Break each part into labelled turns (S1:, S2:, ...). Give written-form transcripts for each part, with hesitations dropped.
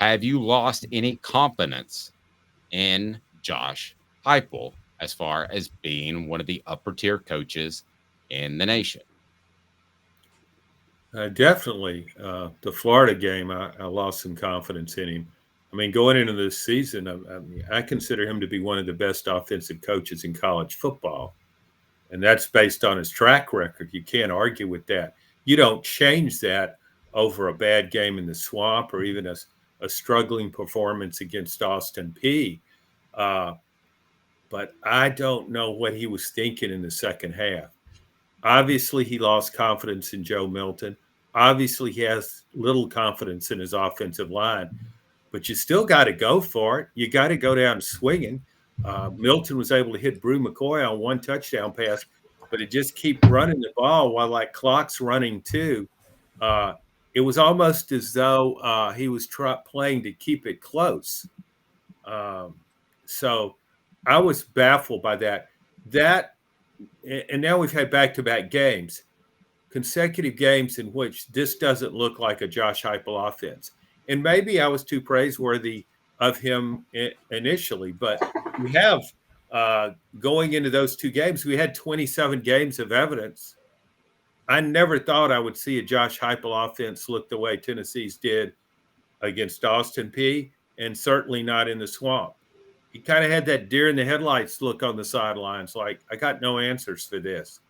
S1: Have you lost any confidence in Josh Heupel as far as being one of the upper tier coaches in the nation?
S2: Definitely. The Florida game, I lost some confidence in him. I mean, going into this season, I consider him to be one of the best offensive coaches in college football. And that's based on his track record. You can't argue with that. You don't change that over a bad game in the swamp or even a struggling performance against Austin P. Uh, but I don't know what he was thinking in the second half. Obviously, he lost confidence in Joe Milton. Obviously, he has little confidence in his offensive line, but you still got to go for it. You got to go down swinging. Milton was able to hit Brew McCoy on one touchdown pass, but it just keep running the ball while like clock's running too. Uh, it was almost as though he was playing to keep it close. Um, so I was baffled by that. That and now we've had back-to-back games, consecutive games in which this doesn't look like a Josh Heupel offense. And maybe I was too praiseworthy of him initially, but we have going into those two games, we had 27 games of evidence. I never thought I would see a Josh Heupel offense look the way Tennessee's did against Austin P, and certainly not in the swamp. He kind of had that deer in the headlights look on the sidelines, like, I got no answers for this.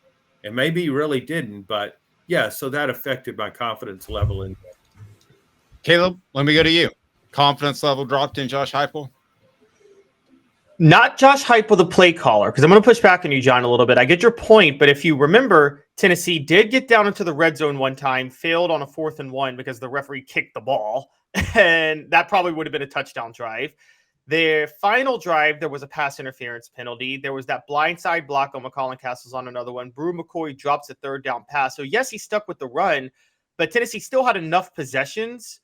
S2: And maybe he really didn't, but yeah, so that affected my confidence level in.
S1: Caleb, let me go to you. Confidence level dropped in Josh Heupel?
S3: Not Josh Heupel, the play caller, because I'm going to push back on you, John, a little bit. I get your point, but if you remember, Tennessee did get down into the red zone one time, failed on a 4th and 1 because the referee kicked the ball, and that probably would have been a touchdown drive. Their final drive, there was a pass interference penalty. There was that blindside block on McCall and Castles on another one. Brew McCoy drops a 3rd down pass. So, yes, he stuck with the run, but Tennessee still had enough possessions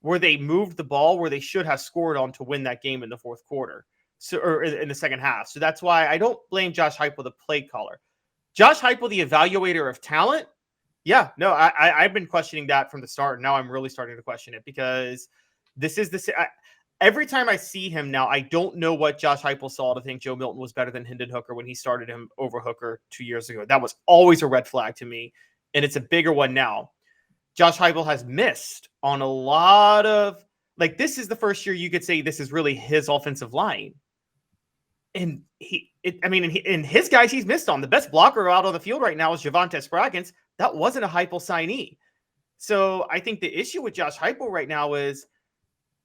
S3: where they moved the ball where they should have scored on to win that game in the 4th quarter. So, or in the second half. So that's why I don't blame Josh Heupel, the play caller. Josh Heupel, the evaluator of talent. Yeah, no, I've been questioning that from the start. Now I'm really starting to question it because this is every time I see him now, I don't know what Josh Heupel saw to think Joe Milton was better than Hendon Hooker when he started him over Hooker 2 years ago. That was always a red flag to me, and it's a bigger one now. Josh Heupel has missed on a lot of, like, this is the first year you could say this is really his offensive line. And his guys he's missed on. The best blocker out on the field right now is Javonte Spraggins. That wasn't a Heupel signee. So I think the issue with Josh Heupel right now is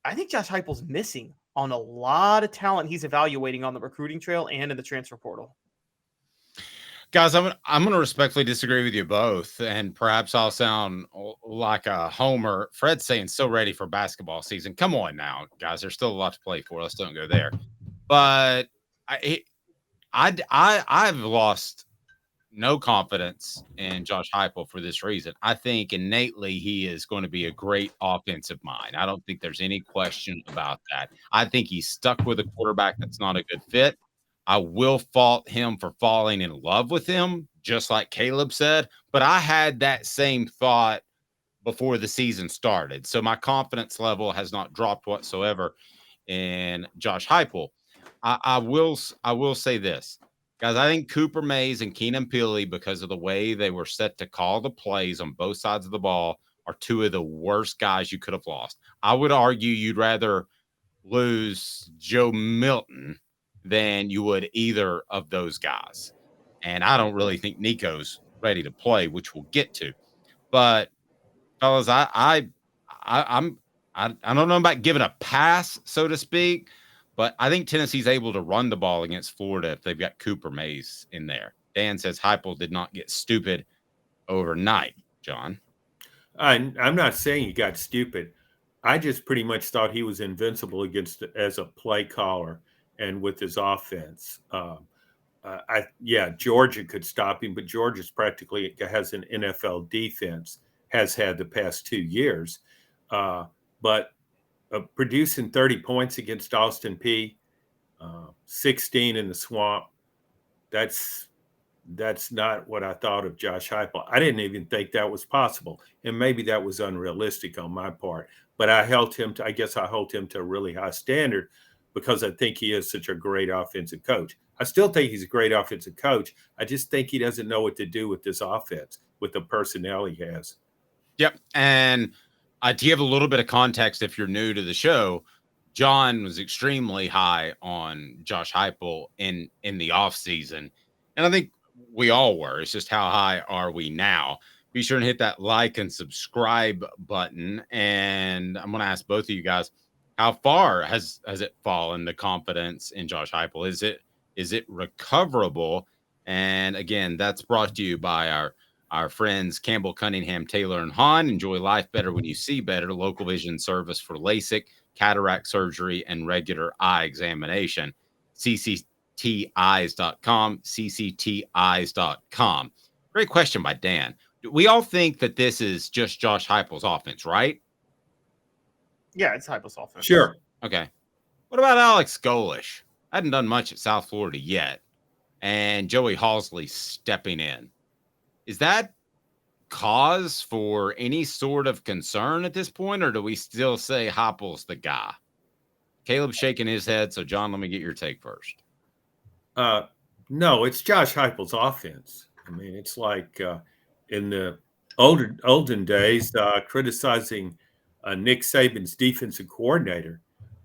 S3: I think Josh Heupel's missing on a lot of talent he's evaluating on the recruiting trail and in the transfer portal.
S1: Guys, I'm going to respectfully disagree with you both, and perhaps I'll sound like a homer. Fred's saying so ready for basketball season. Come on now, guys. There's still a lot to play for. Let's don't go there. But I've lost no confidence in Josh Heupel for this reason. I think innately he is going to be a great offensive mind. I don't think there's any question about that. I think he's stuck with a quarterback that's not a good fit. I will fault him for falling in love with him, just like Caleb said. But I had that same thought before the season started. So my confidence level has not dropped whatsoever in Josh Heupel. I will say this, guys. I think Cooper Mays and Keenan Pili, because of the way they were set to call the plays on both sides of the ball, are two of the worst guys you could have lost. I would argue you'd rather lose Joe Milton than you would either of those guys. And I don't really think Nico's ready to play, which we'll get to. But fellas, I don't know about giving a pass, so to speak, but I think Tennessee's able to run the ball against Florida if they've got Cooper Mays in there. Dan says Heupel did not get stupid overnight. John,
S2: I'm not saying he got stupid. I just pretty much thought he was invincible against as a play caller and with his offense. Georgia could stop him, but Georgia's practically has an NFL defense, has had the past 2 years. But producing 30 points against Austin P, 16 in the swamp, that's that's not what I thought of Josh Heupel. I didn't even think that was possible, and maybe that was unrealistic on my part. But I held him to, I guess I hold him to a really high standard because I think he is such a great offensive coach. I still think he's a great offensive coach. I just think he doesn't know what to do with this offense, with the personnel he has.
S1: Yep. And to give a little bit of context, if you're new to the show, John was extremely high on Josh Heupel in the offseason. And I think we all were. It's just how high are we now? Be sure and hit that like and subscribe button. And I'm going to ask both of you guys, how far has it fallen, the confidence in Josh Heupel? Is it recoverable? And again, that's brought to you by our friends Campbell, Cunningham, Taylor, and Hahn. Enjoy life better when you see better. Local vision service for LASIK, cataract surgery, and regular eye examination. ccteyes.com, ccteyes.com. Great question by Dan. We all think that this is just Josh Heupel's offense, right?
S3: Yeah, it's Heupel's offense.
S2: Sure.
S1: Okay. What about Alex Golish? Hadn't done much at South Florida yet. And Joey Halsley stepping in. Is that cause for any sort of concern at this point, or do we still say Heupel's the guy? Caleb's shaking his head. So, John, let me get your take first.
S2: No, it's Josh Heupel's offense. I mean, it's like in the olden days, criticizing Nick Saban's defensive coordinator.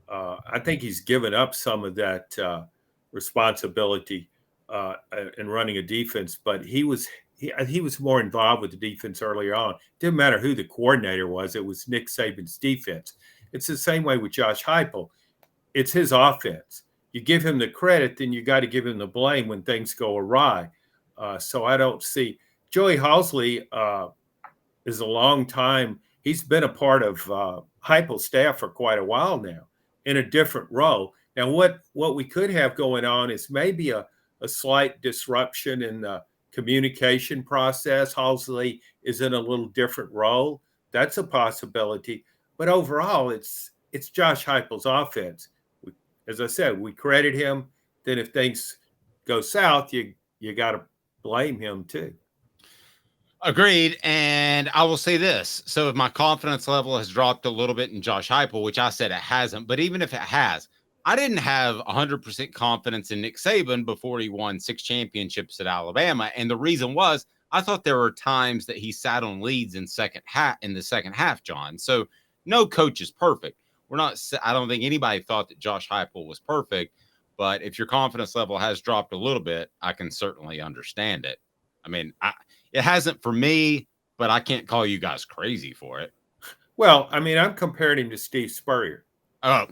S2: I think he's given up some of that responsibility in running a defense, but he was more involved with the defense earlier on. Didn't matter who the coordinator was; it was Nick Saban's defense. It's the same way with Josh Heupel. It's his offense. You give him the credit, then you got to give him the blame when things go awry. So I don't see Joey Halsley is a long time. He's been a part of Heupel's staff for quite a while now in a different role. Now, what we could have going on is maybe a slight disruption in the communication process. Halsley is in a little different role. That's a possibility. But overall, it's Josh Heupel's offense. As I said, we credit him. Then if things go south, you got to blame him too.
S1: Agreed. And I will say this. So if my confidence level has dropped a little bit in Josh Heupel, which I said it hasn't, but even if it has, I didn't have 100% confidence in Nick Saban before he won 6 championships at Alabama. And the reason was I thought there were times that he sat on leads in the second half, John. So no coach is perfect. I don't think anybody thought that Josh Heupel was perfect, but if your confidence level has dropped a little bit, I can certainly understand it. I mean, it hasn't for me, but I can't call you guys crazy for it.
S2: Well, I mean, I'm comparing him to Steve Spurrier.
S1: Oh,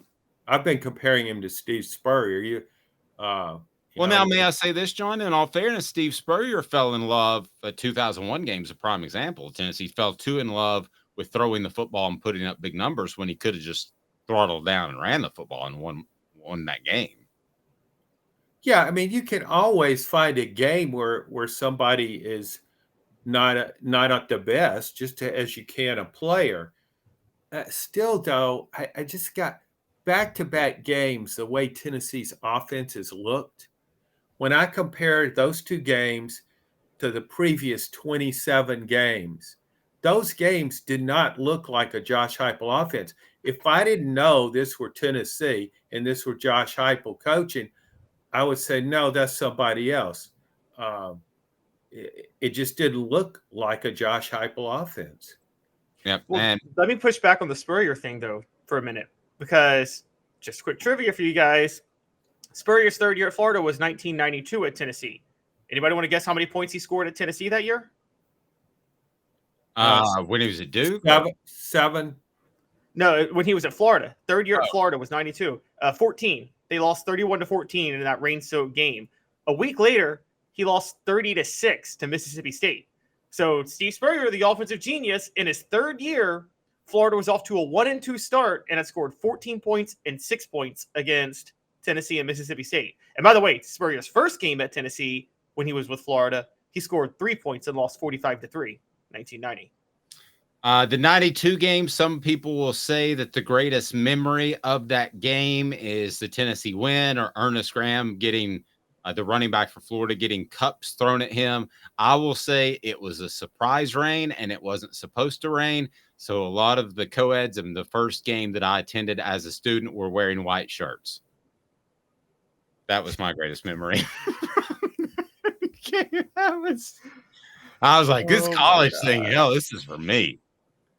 S2: I've been comparing him to Steve Spurrier.
S1: Now, may I say this, John? In all fairness, Steve Spurrier fell in love. The 2001 game is a prime example. Tennessee fell too in love with throwing the football and putting up big numbers when he could have just throttled down and ran the football and won that game.
S2: Yeah, I mean, you can always find a game where somebody is not at the best, just as you can a player. Still, though, I just got back-to-back games, the way Tennessee's offense has looked. When I compare those 2 games to the previous 27 games, those games did not look like a Josh Heupel offense. If I didn't know this were Tennessee and this were Josh Heupel coaching, I would say, no, that's somebody else. It just didn't look like a Josh Heupel offense.
S1: Yep.
S3: Well,
S1: And
S3: let me push back on the Spurrier thing, though, for a minute, because just quick trivia for you guys. Spurrier's 3rd year at Florida was 1992 at Tennessee. Anybody want to guess how many points he scored at Tennessee that year?
S1: when he was at Duke?
S2: 7.
S3: No, when he was at Florida. 3rd year at Florida was 92. 14. They lost 31-14 in that rain-soaked game. A week later, he lost 30-6 to Mississippi State. So Steve Spurrier, the offensive genius, in his 3rd year, Florida was off to a 1-2 start and had scored 14 points and 6 points against Tennessee and Mississippi State. And by the way, Spurrier's first game at Tennessee, when he was with Florida, he scored 3 points and lost 45-3, 1990.
S1: The 92 game, some people will say that the greatest memory of that game is the Tennessee win or Ernest Graham getting the running back for Florida, getting cups thrown at him. I will say it was a surprise rain, and it wasn't supposed to rain. So a lot of the co-eds in the first game that I attended as a student were wearing white shirts. That was my greatest memory. I was like, this college thing, hell, this is for me.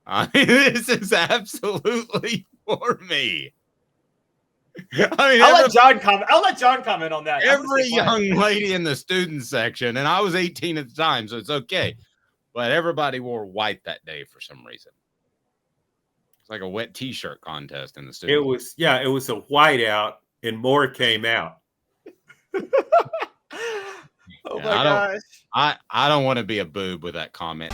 S1: I mean, this is absolutely for me. I mean,
S3: I'll let John comment on that.
S1: Every young lady in the student section, and I was 18 at the time, so it's okay. But everybody wore white that day for some reason. It's like a wet T-shirt contest in the student.
S2: It was a whiteout, and more came out.
S3: Oh my gosh!
S1: I don't want to be a boob with that comment.